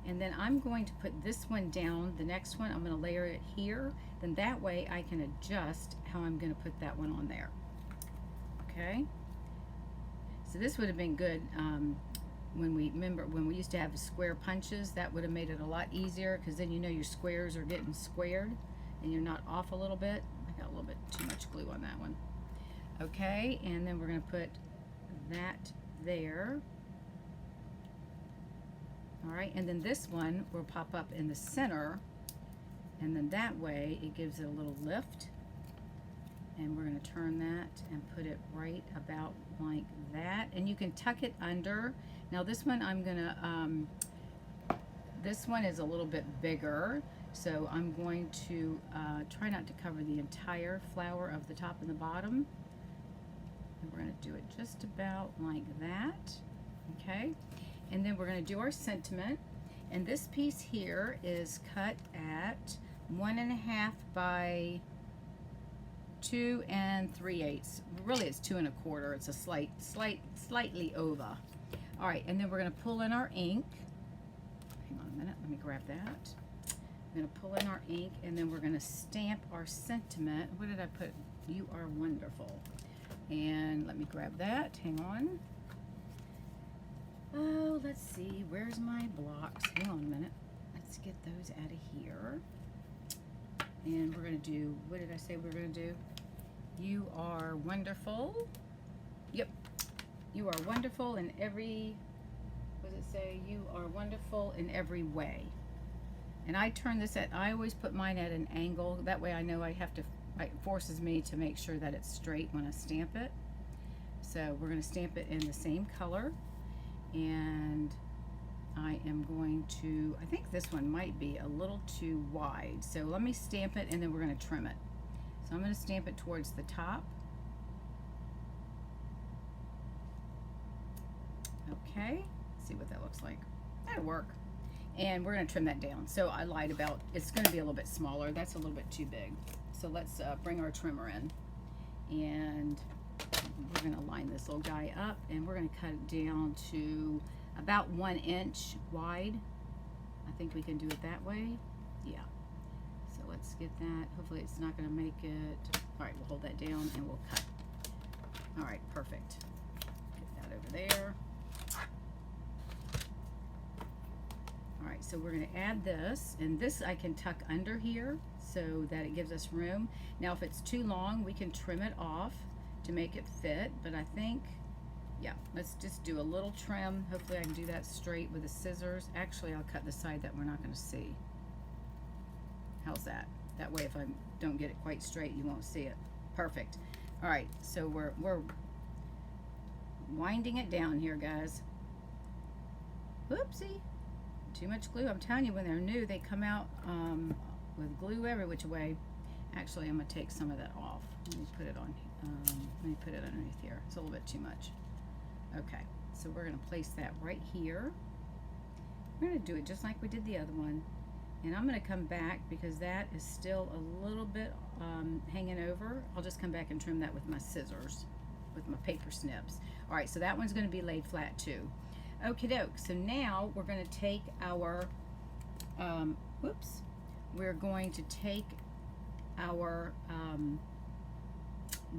And then I'm going to put this one down, the next one, I'm going to layer it here. Then that way I can adjust how I'm going to put that one on there. Okay? So this would have been good when we used to have square punches. That would have made it a lot easier, because then you know your squares are getting squared and you're not off a little bit. I got a little bit too much glue on that one. Okay, and then we're going to put that there. Alright, and then this one will pop up in the center, and then that way it gives it a little lift. And we're going to turn that and put it right about like that. And you can tuck it under. Now this one I'm going to, this one is a little bit bigger, so I'm going to try not to cover the entire flower of the top and the bottom. And we're going to do it just about like that. Okay. And then we're going to do our sentiment, and this piece here is cut at 1.5 by 2 3/8. Really, it's 2 1/4. It's a slightly over. All right, and then we're going to pull in our ink. Hang on a minute. Let me grab that. I'm going to pull in our ink, and then we're going to stamp our sentiment. What did I put? You are wonderful. And let me grab that. Hang on. Oh, let's see, where's my blocks? Hang on a minute. Let's get those out of here. And we're going to do, what did I say we're going to do? You are wonderful. Yep. You are wonderful in every, what does it say? You are wonderful in every way. And I turn this at, I always put mine at an angle. That way I know I have to, it forces me to make sure that it's straight when I stamp it. So we're going to stamp it in the same color. and I am going to, I think this one might be a little too wide. So let me stamp it and then we're going to trim it. So I'm going to stamp it towards the top. Okay, see what that looks like. That'll work. And we're going to trim that down. So I lied about, it's going to be a little bit smaller. That's a little bit too big. So let's bring our trimmer in. And we're going to line this little guy up and we're going to cut it down to about 1 inch wide. I think we can do it that way. Yeah. So let's get that. Hopefully it's not going to make it. All right, we'll hold that down and we'll cut. All right, perfect. Get that over there. All right, so we're going to add this, and this I can tuck under here so that it gives us room. Now if it's too long, we can trim it off to make it fit, but I think, yeah, let's just do a little trim. Hopefully I can do that straight with the scissors. Actually, I'll cut the side that we're not going to see. How's that? That way if I don't get it quite straight, you won't see it. Perfect. All right, so we're winding it down here, guys. Whoopsie. Too much glue. I'm telling you, when they're new, they come out with glue every which way. Actually, I'm going to take some of that off. Let me put it on. Let me put it underneath here. It's a little bit too much. Okay, so we're going to place that right here. We're going to do it just like we did the other one. And I'm going to come back because that is still a little bit hanging over. I'll just come back and trim that with my scissors, with my paper snips. All right, so that one's going to be laid flat too. Okie doke, so now we're going to take our, we're going to take our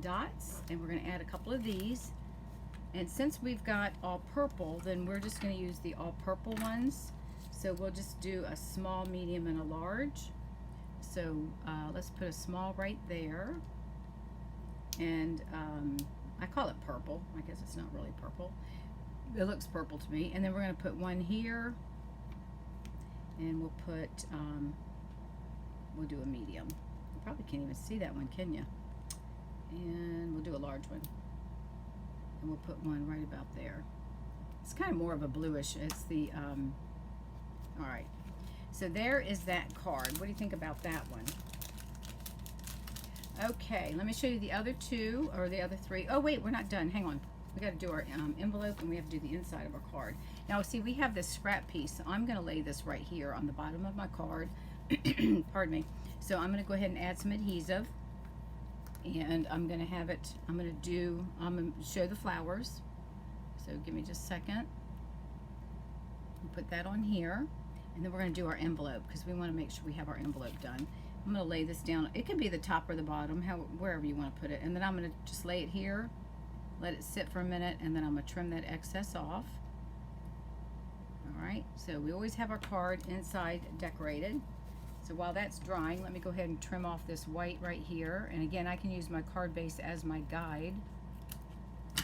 dots and we're going to add a couple of these. And since we've got all purple, then we're just going to use the all purple ones. So we'll just do a small, medium, and a large. So let's put a small right there. And I call it purple. I guess it's not really purple. It looks purple to me. And then we're going to put one here. And we'll put, we'll do a medium. You probably can't even see that one, can you? And we'll do a large one. And we'll put one right about there. It's kind of more of a bluish. It's the, all right. So there is that card. What do you think about that one? Okay, let me show you the other two, or the other three. Oh, wait, we're not done. Hang on. We got to do our envelope, and we have to do the inside of our card. Now, see, we have this scrap piece. So I'm going to lay this right here on the bottom of my card. Pardon me. So I'm going to go ahead and add some adhesive. And I'm going to have it, I'm going to show the flowers. So give me just a second. We'll put that on here. And then we're going to do our envelope because we want to make sure we have our envelope done. I'm going to lay this down. It can be the top or the bottom, wherever you want to put it. And then I'm going to just lay it here, let it sit for a minute, and then I'm going to trim that excess off. All right, so we always have our card inside decorated. So while that's drying, let me go ahead and trim off this white right here. And again, I can use my card base as my guide.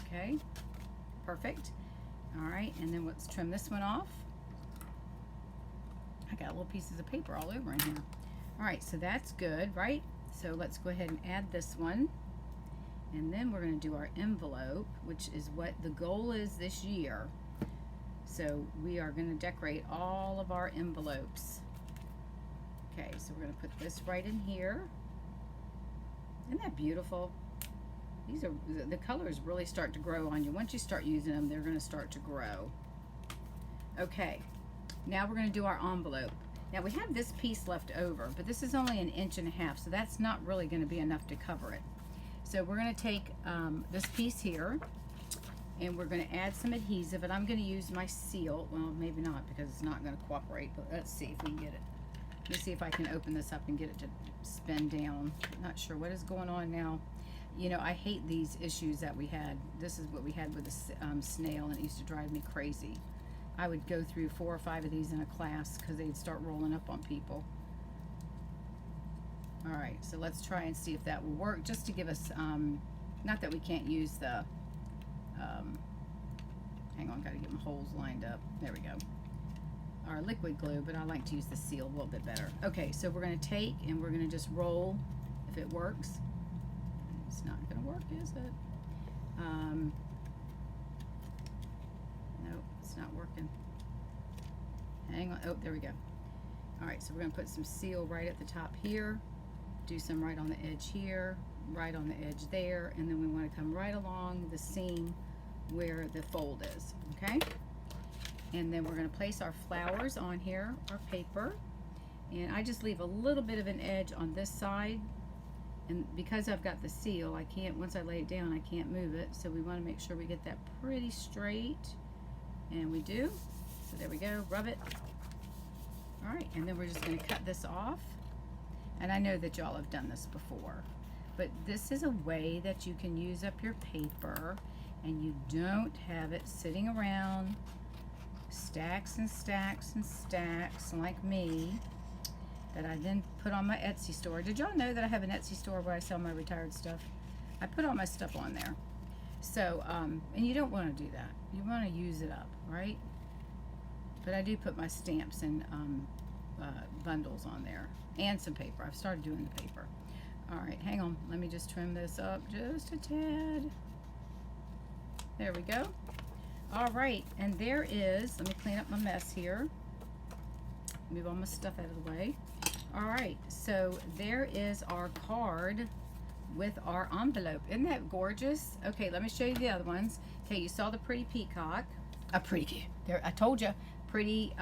Okay, perfect. All right, and then let's trim this one off. I got little pieces of paper all over in here. All right, so that's good, right? So let's go ahead and add this one. And then we're going to do our envelope, which is what the goal is this year. So we are going to decorate all of our envelopes. Okay, so we're going to put this right in here. Isn't that beautiful? These are, the colors really start to grow on you. Once you start using them, they're going to start to grow. Okay, now we're going to do our envelope. Now we have this piece left over, but this is only 1.5 inches, so that's not really going to be enough to cover it. So we're going to take this piece here, and we're going to add some adhesive, and I'm going to use my seal. Well, maybe not because it's not going to cooperate, but let's see if we can get it. Let me see if I can open this up and get it to spin down. I'm not sure what is going on now. You know, I hate these issues that we had. This is what we had with the snail, and it used to drive me crazy. I would go through 4 or 5 of these in a class because they'd start rolling up on people. All right, so let's try and see if that will work, just to give us, not that we can't use the, hang on, gotta get my holes lined up. There we go. Our liquid glue, but I like to use the seal a little bit better. Okay, so we're gonna take and we're gonna just roll, if it works. It's not gonna work, is it? Nope, it's It's not working. Hang on. Oh, there we go. All right, so we're going to put some seal right at the top here. Do some right on the edge here, right on the edge there, and then we want to come right along the seam where the fold is, okay? And then we're going to place our flowers on here, our paper, and I just leave a little bit of an edge on this side, and because I've got the seal, I can't, once I lay it down, I can't move it, so we want to make sure we get that pretty straight, and we do. So there we go, rub it. All right, and then we're just going to cut this off. And I know that y'all have done this before, but this is a way that you can use up your paper and you don't have it sitting around stacks and stacks and stacks like me that I then put on my Etsy store. Did y'all know that I have an Etsy store where I sell my retired stuff? I put all my stuff on there. So, and you don't want to do that. You want to use it up, right? But I do put my stamps and bundles on there and some paper. I've started doing the paper. All right, hang on. Let me just trim this up just a tad. There we go. All right, and there is, let me clean up my mess here. Move all my stuff out of the way. All right, so there is our card with our envelope. Isn't that gorgeous? Okay, let me show you the other ones. Okay, you saw the pretty peacock. A pretty, there, I told you, pretty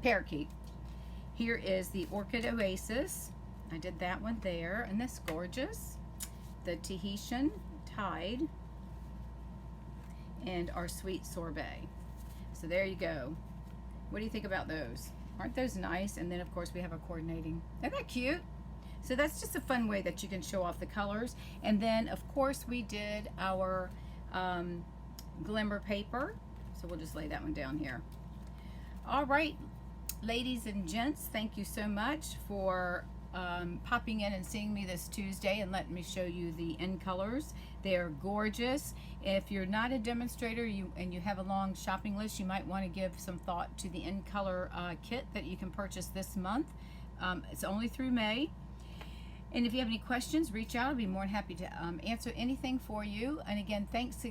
parakeet. Here is the Orchid Oasis. I did that one there, and that's gorgeous. The Tahitian Tide and our Sweet Sorbet. So there you go. What do you think about those? Aren't those nice? And then of course we have our coordinating. Isn't that cute? So that's just a fun way that you can show off the colors. And then of course we did our glimmer paper. So we'll just lay that one down here. All right, ladies and gents, thank you so much for popping in and seeing me this Tuesday and letting me show you the end colors. They're gorgeous. If you're not a demonstrator and you have a long shopping list, you might want to give some thought to the end color kit that you can purchase this month. It's only through May. And if you have any questions, reach out. I'll be more than happy to answer anything for you. And again, thanks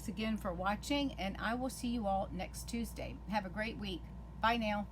again for watching, and I will see you all next Tuesday. Have a great week. Bye now.